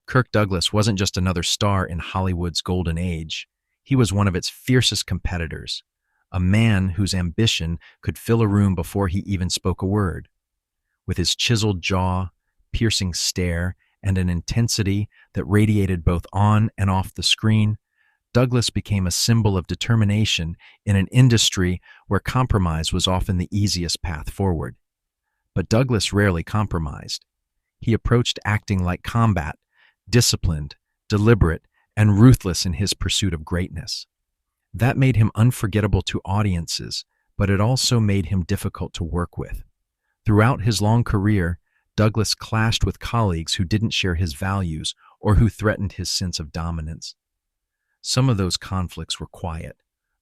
Kirk Douglas wasn't just another star in Hollywood's golden age. He was one of its fiercest competitors, a man whose ambition could fill a room before he even spoke a word. With his chiseled jaw, piercing stare, and an intensity that radiated both on and off the screen, Douglas became a symbol of determination in an industry where compromise was often the easiest path forward. But Douglas rarely compromised. He approached acting like combat, disciplined, deliberate, and ruthless in his pursuit of greatness. That made him unforgettable to audiences, but it also made him difficult to work with. Throughout his long career, Douglas clashed with colleagues who didn't share his values or who threatened his sense of dominance. Some of those conflicts were quiet,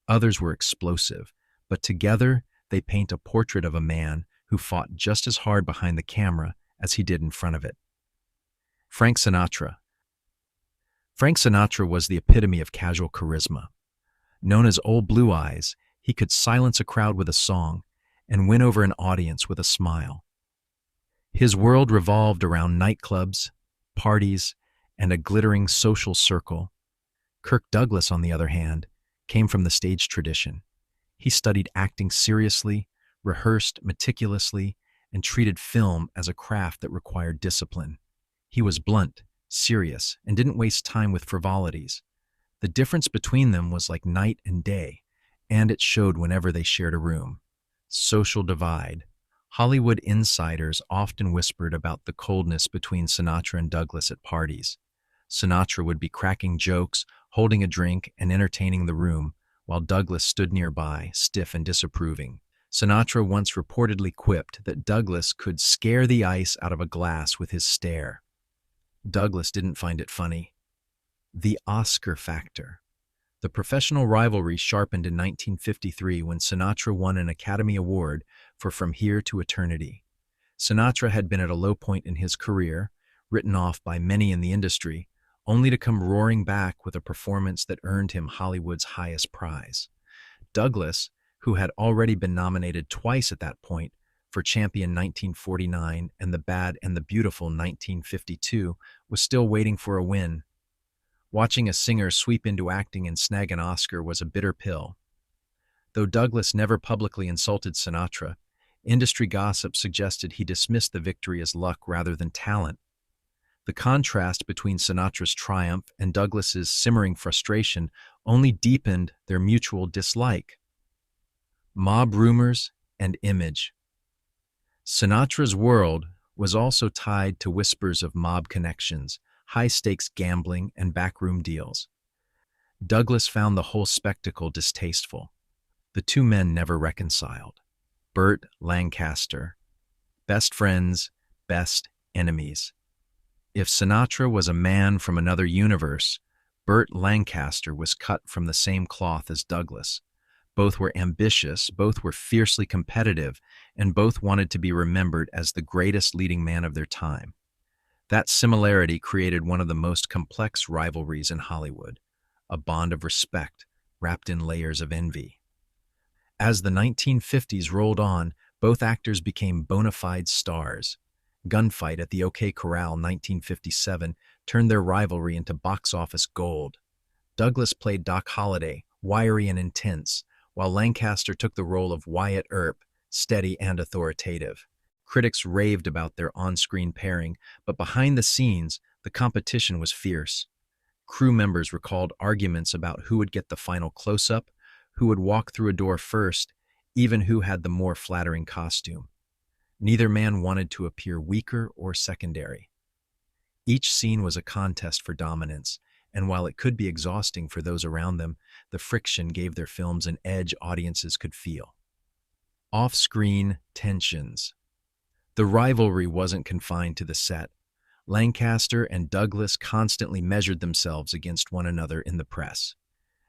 others were explosive, but together they paint a portrait of a man who fought just as hard behind the camera as he did in front of it. Frank Sinatra. Frank Sinatra was the epitome of casual charisma. Known as Old Blue Eyes, he could silence a crowd with a song and win over an audience with a smile. His world revolved around nightclubs, parties, and a glittering social circle. Kirk Douglas, on the other hand, came from the stage tradition. He studied acting seriously, rehearsed meticulously, and treated film as a craft that required discipline. He was blunt, serious, and didn't waste time with frivolities. The difference between them was like night and day, and it showed whenever they shared a room. Social divide. Hollywood insiders often whispered about the coldness between Sinatra and Douglas at parties. Sinatra would be cracking jokes, holding a drink, and entertaining the room, while Douglas stood nearby, stiff and disapproving. Sinatra once reportedly quipped that Douglas could scare the ice out of a glass with his stare. Douglas didn't find it funny. The Oscar factor. The professional rivalry sharpened in 1953 when Sinatra won an Academy Award for From Here to Eternity. Sinatra had been at a low point in his career, written off by many in the industry, only to come roaring back with a performance that earned him Hollywood's highest prize. Douglas, who had already been nominated twice at that point for Champion 1949 and The Bad and the Beautiful 1952, was still waiting for a win. Watching a singer sweep into acting and snag an Oscar was a bitter pill. Though Douglas never publicly insulted Sinatra, industry gossip suggested he dismissed the victory as luck rather than talent. The contrast between Sinatra's triumph and Douglas's simmering frustration only deepened their mutual dislike. Mob rumors and image. Sinatra's world was also tied to whispers of mob connections, high-stakes gambling, and backroom deals. Douglas found the whole spectacle distasteful. The two men never reconciled. Burt Lancaster. Best friends, best enemies. If Sinatra was a man from another universe, Burt Lancaster was cut from the same cloth as Douglas. Both were ambitious, both were fiercely competitive, and both wanted to be remembered as the greatest leading man of their time. That similarity created one of the most complex rivalries in Hollywood, a bond of respect wrapped in layers of envy. As the 1950s rolled on, both actors became bona fide stars. Gunfight at the OK Corral 1957 turned their rivalry into box office gold. Douglas played Doc Holliday, wiry and intense, while Lancaster took the role of Wyatt Earp, steady and authoritative. Critics raved about their on-screen pairing, but behind the scenes, the competition was fierce. Crew members recalled arguments about who would get the final close-up, who would walk through a door first, even who had the more flattering costume. Neither man wanted to appear weaker or secondary. Each scene was a contest for dominance, and while it could be exhausting for those around them, the friction gave their films an edge audiences could feel. Off-screen tensions. The rivalry wasn't confined to the set. Lancaster and Douglas constantly measured themselves against one another in the press.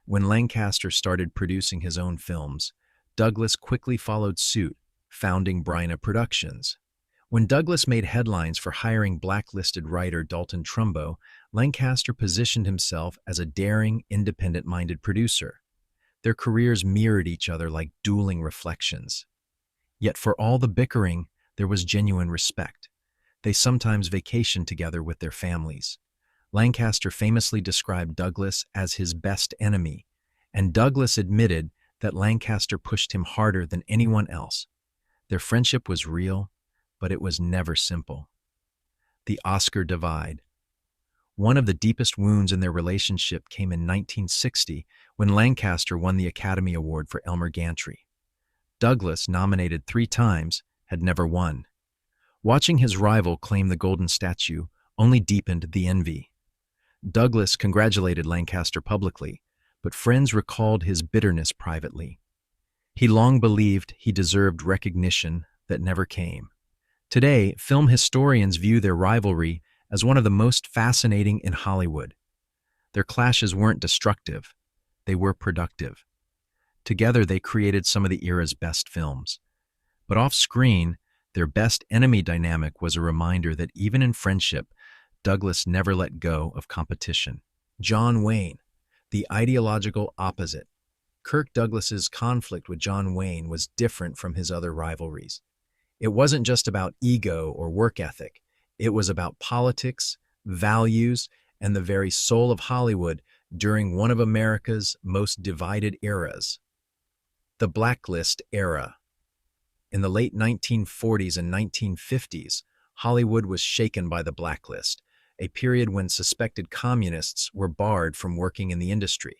When Lancaster started producing his own films, Douglas quickly followed suit, founding Brando Productions. When Douglas made headlines for hiring blacklisted writer Dalton Trumbo, Lancaster positioned himself as a daring, independent-minded producer. Their careers mirrored each other like dueling reflections. Yet for all the bickering, there was genuine respect. They sometimes vacationed together with their families. Lancaster famously described Douglas as his best enemy, and Douglas admitted that Lancaster pushed him harder than anyone else. Their friendship was real, but it was never simple. The Oscar divide. One of the deepest wounds in their relationship came in 1960 when Lancaster won the Academy Award for Elmer Gantry. Douglas, nominated 3 times, had never won. Watching his rival claim the golden statue only deepened the envy. Douglas congratulated Lancaster publicly, but friends recalled his bitterness privately. He long believed he deserved recognition that never came. Today, film historians view their rivalry as one of the most fascinating in Hollywood. Their clashes weren't destructive, they were productive. Together, they created some of the era's best films. But off-screen, their best enemy dynamic was a reminder that even in friendship, Douglas never let go of competition. John Wayne, the ideological opposite. Kirk Douglas's conflict with John Wayne was different from his other rivalries. It wasn't just about ego or work ethic. It was about politics, values, and the very soul of Hollywood during one of America's most divided eras. The Blacklist era. In the late 1940s and 1950s, Hollywood was shaken by the blacklist, a period when suspected communists were barred from working in the industry.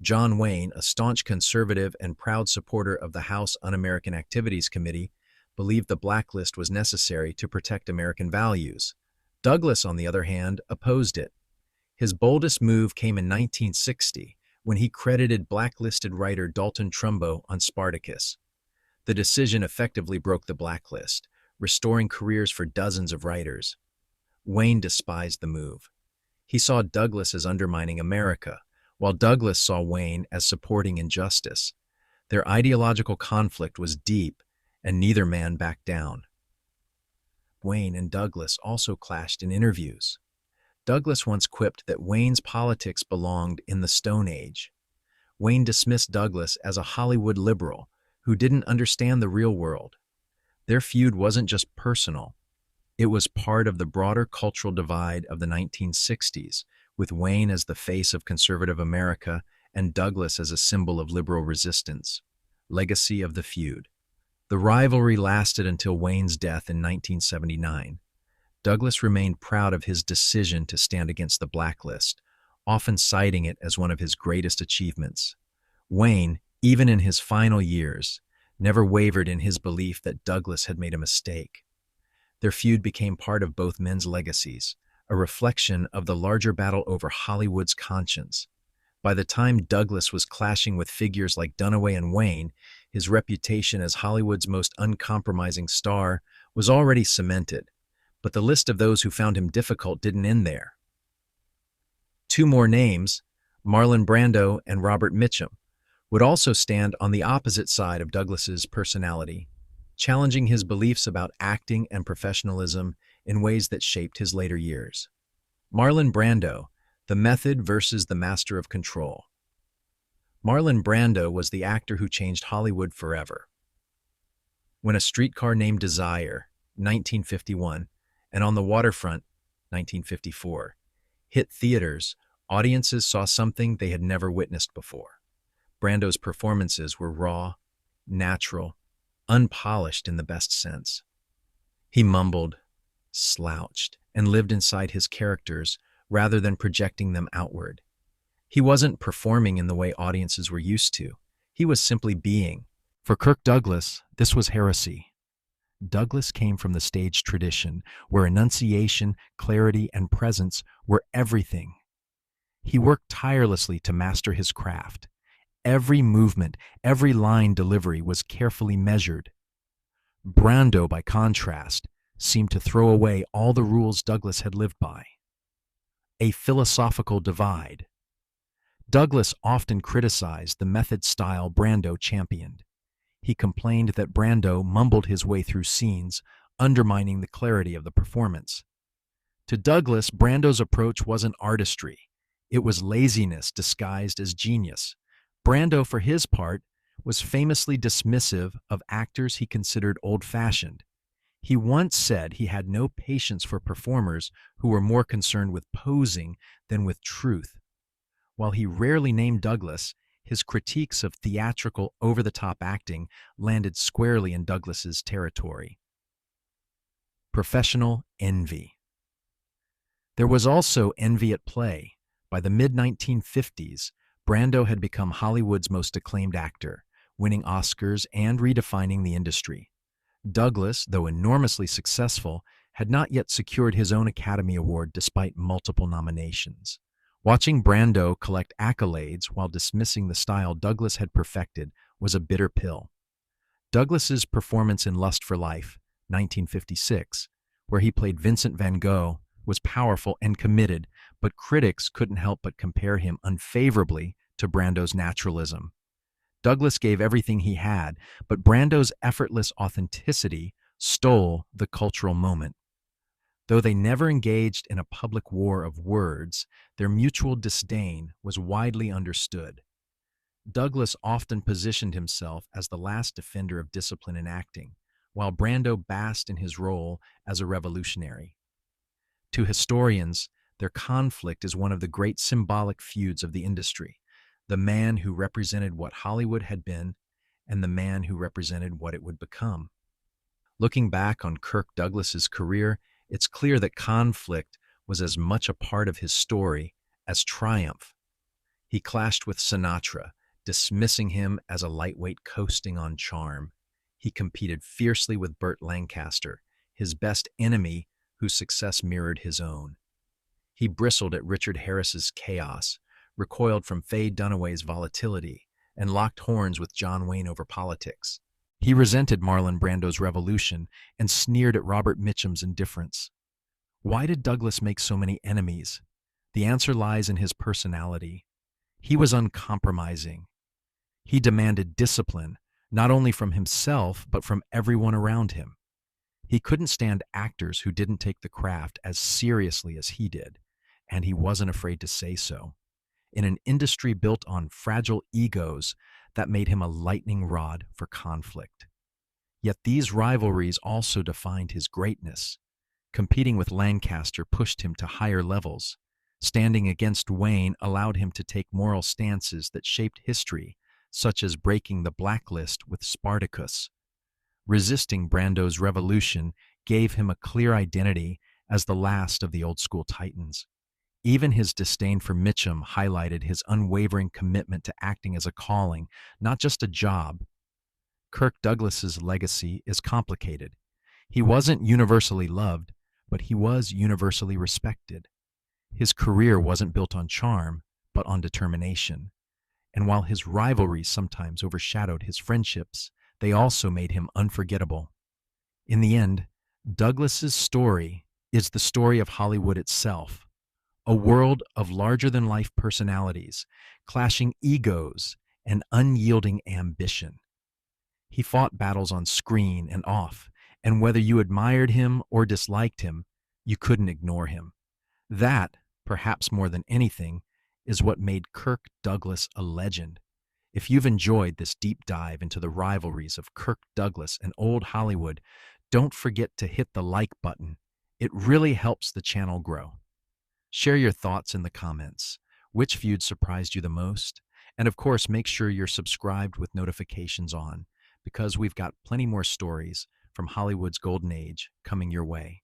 John Wayne, a staunch conservative and proud supporter of the House Un-American Activities Committee, believed the blacklist was necessary to protect American values. Douglas, on the other hand, opposed it. His boldest move came in 1960 when he credited blacklisted writer Dalton Trumbo on Spartacus. The decision effectively broke the blacklist, restoring careers for dozens of writers. Wayne despised the move. He saw Douglas as undermining America, while Douglas saw Wayne as supporting injustice. Their ideological conflict was deep, and neither man backed down. Wayne and Douglas also clashed in interviews. Douglas once quipped that Wayne's politics belonged in the Stone Age. Wayne dismissed Douglas as a Hollywood liberal who didn't understand the real world. Their feud wasn't just personal. It was part of the broader cultural divide of the 1960s, with Wayne as the face of conservative America and Douglas as a symbol of liberal resistance. Legacy of the feud. The rivalry lasted until Wayne's death in 1979. Douglas remained proud of his decision to stand against the blacklist, often citing it as one of his greatest achievements. Wayne, even in his final years, never wavered in his belief that Douglas had made a mistake. Their feud became part of both men's legacies, a reflection of the larger battle over Hollywood's conscience. By the time Douglas was clashing with figures like Dunaway and Wayne, his reputation as Hollywood's most uncompromising star was already cemented, but the list of those who found him difficult didn't end there. 2 more names, Marlon Brando and Robert Mitchum, would also stand on the opposite side of Douglas's personality, challenging his beliefs about acting and professionalism in ways that shaped his later years. Marlon Brando, the method versus the master of control. Marlon Brando was the actor who changed Hollywood forever. When A Streetcar Named Desire, 1951, and On the Waterfront, 1954, hit theaters, audiences saw something they had never witnessed before. Brando's performances were raw, natural, unpolished in the best sense. He mumbled, slouched, and lived inside his characters rather than projecting them outward. He wasn't performing in the way audiences were used to. He was simply being. For Kirk Douglas, this was heresy. Douglas came from the stage tradition, where enunciation, clarity, and presence were everything. He worked tirelessly to master his craft. Every movement, every line delivery was carefully measured. Brando, by contrast, seemed to throw away all the rules Douglas had lived by. A philosophical divide. Douglas often criticized the method style Brando championed. He complained that Brando mumbled his way through scenes, undermining the clarity of the performance. To Douglas, Brando's approach wasn't artistry. It was laziness disguised as genius. Brando, for his part, was famously dismissive of actors he considered old-fashioned. He once said he had no patience for performers who were more concerned with posing than with truth. While he rarely named Douglas, his critiques of theatrical, over-the-top acting landed squarely in Douglas's territory. Professional envy. There was also envy at play. By the mid-1950s, Brando had become Hollywood's most acclaimed actor, winning Oscars and redefining the industry. Douglas, though enormously successful, had not yet secured his own Academy Award despite multiple nominations. Watching Brando collect accolades while dismissing the style Douglas had perfected was a bitter pill. Douglas's performance in Lust for Life, 1956, where he played Vincent van Gogh, was powerful and committed, but critics couldn't help but compare him unfavorably to Brando's naturalism. Douglas gave everything he had, but Brando's effortless authenticity stole the cultural moment. Though they never engaged in a public war of words, their mutual disdain was widely understood. Douglas often positioned himself as the last defender of discipline in acting, while Brando basked in his role as a revolutionary. To historians, their conflict is one of the great symbolic feuds of the industry, the man who represented what Hollywood had been and the man who represented what it would become. Looking back on Kirk Douglas's career, it's clear that conflict was as much a part of his story as triumph. He clashed with Sinatra, dismissing him as a lightweight coasting on charm. He competed fiercely with Burt Lancaster, his best enemy whose success mirrored his own. He bristled at Richard Harris's chaos, recoiled from Faye Dunaway's volatility, and locked horns with John Wayne over politics. He resented Marlon Brando's revolution and sneered at Robert Mitchum's indifference. Why did Douglas make so many enemies? The answer lies in his personality. He was uncompromising. He demanded discipline, not only from himself, but from everyone around him. He couldn't stand actors who didn't take the craft as seriously as he did, and he wasn't afraid to say so. In an industry built on fragile egos, that made him a lightning rod for conflict. Yet these rivalries also defined his greatness. Competing with Lancaster pushed him to higher levels. Standing against Wayne allowed him to take moral stances that shaped history, such as breaking the blacklist with Spartacus. Resisting Brando's revolution gave him a clear identity as the last of the old-school titans. Even his disdain for Mitchum highlighted his unwavering commitment to acting as a calling, not just a job. Kirk Douglas's legacy is complicated. He wasn't universally loved, but he was universally respected. His career wasn't built on charm, but on determination. And while his rivalries sometimes overshadowed his friendships, they also made him unforgettable. In the end, Douglas's story is the story of Hollywood itself. A world of larger-than-life personalities, clashing egos, and unyielding ambition. He fought battles on screen and off, and whether you admired him or disliked him, you couldn't ignore him. That, perhaps more than anything, is what made Kirk Douglas a legend. If you've enjoyed this deep dive into the rivalries of Kirk Douglas and old Hollywood, don't forget to hit the like button. It really helps the channel grow. Share your thoughts in the comments. Which feud surprised you the most? And of course, make sure you're subscribed with notifications on, because we've got plenty more stories from Hollywood's golden age coming your way.